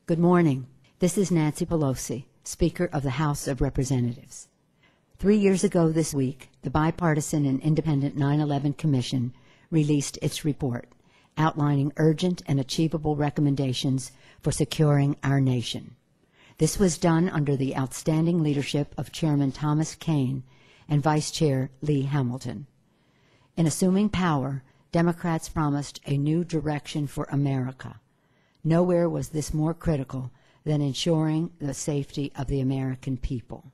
Good morning. This is Nancy Pelosi, Speaker of the House of Representatives. 3 years ago this week, the bipartisan and independent 9/11 Commission released its report, outlining urgent and achievable recommendations for securing our nation. This was done under the outstanding leadership of Chairman Thomas Kean and Vice Chair Lee Hamilton. In assuming power, Democrats promised a new direction for America. Nowhere was this more critical than ensuring the safety of the American people.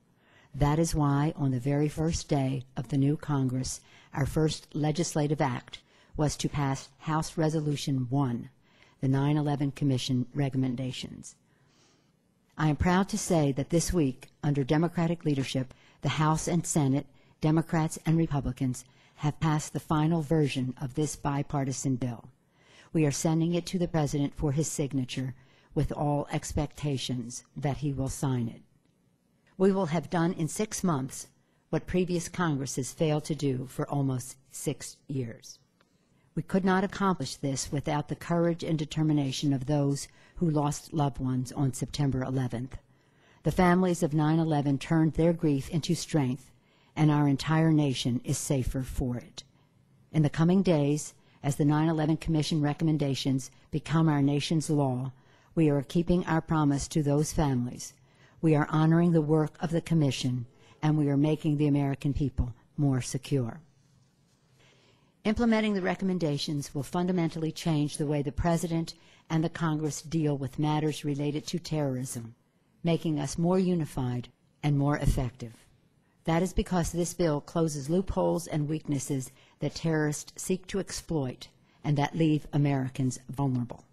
That is why, on the very first day of the new Congress, our first legislative act was to pass House Resolution 1, the 9/11 Commission recommendations. I am proud to say that this week, under Democratic leadership, the House and Senate, Democrats and Republicans, have passed the final version of this bipartisan bill. We are sending it to the President for his signature, with all expectations that he will sign it. We will have done in 6 months what previous Congresses failed to do for almost 6 years. We could not accomplish this without the courage and determination of those who lost loved ones on September 11th. The families of 9/11 turned their grief into strength, and our entire nation is safer for it. In the coming days, as the 9/11 Commission recommendations become our nation's law, we are keeping our promise to those families. We are honoring the work of the Commission, and we are making the American people more secure. Implementing the recommendations will fundamentally change the way the President and the Congress deal with matters related to terrorism, making us more unified and more effective. That is because this bill closes loopholes and weaknesses that terrorists seek to exploit and that leave Americans vulnerable.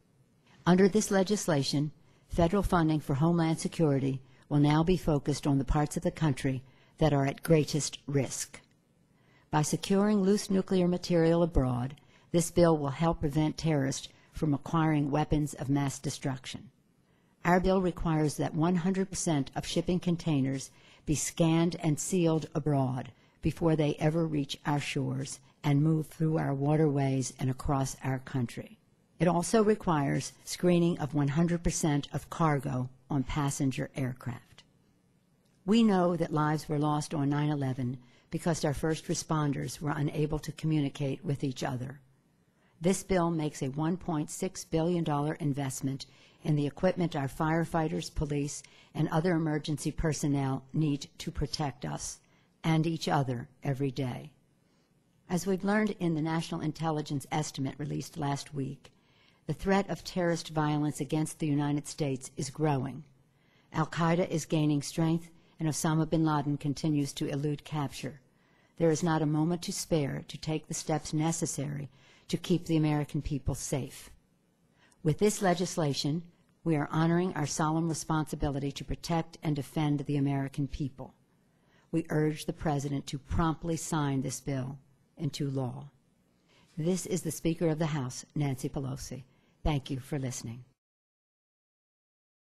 Under this legislation, federal funding for Homeland Security will now be focused on the parts of the country that are at greatest risk. By securing loose nuclear material abroad, this bill will help prevent terrorists from acquiring weapons of mass destruction. Our bill requires that 100% of shipping containers be scanned and sealed abroad before they ever reach our shores and move through our waterways and across our country. It also requires screening of 100% of cargo on passenger aircraft. We know that lives were lost on 9/11 because our first responders were unable to communicate with each other. This bill makes a $1.6 billion investment in the equipment our firefighters, police, and other emergency personnel need to protect us and each other every day. As we've learned in the National Intelligence Estimate released last week, the threat of terrorist violence against the United States is growing. Al-Qaeda is gaining strength, and Osama bin Laden continues to elude capture. There is not a moment to spare to take the steps necessary to keep the American people safe. With this legislation, we are honoring our solemn responsibility to protect and defend the American people. We urge the President to promptly sign this bill into law. This is the Speaker of the House, Nancy Pelosi. Thank you for listening.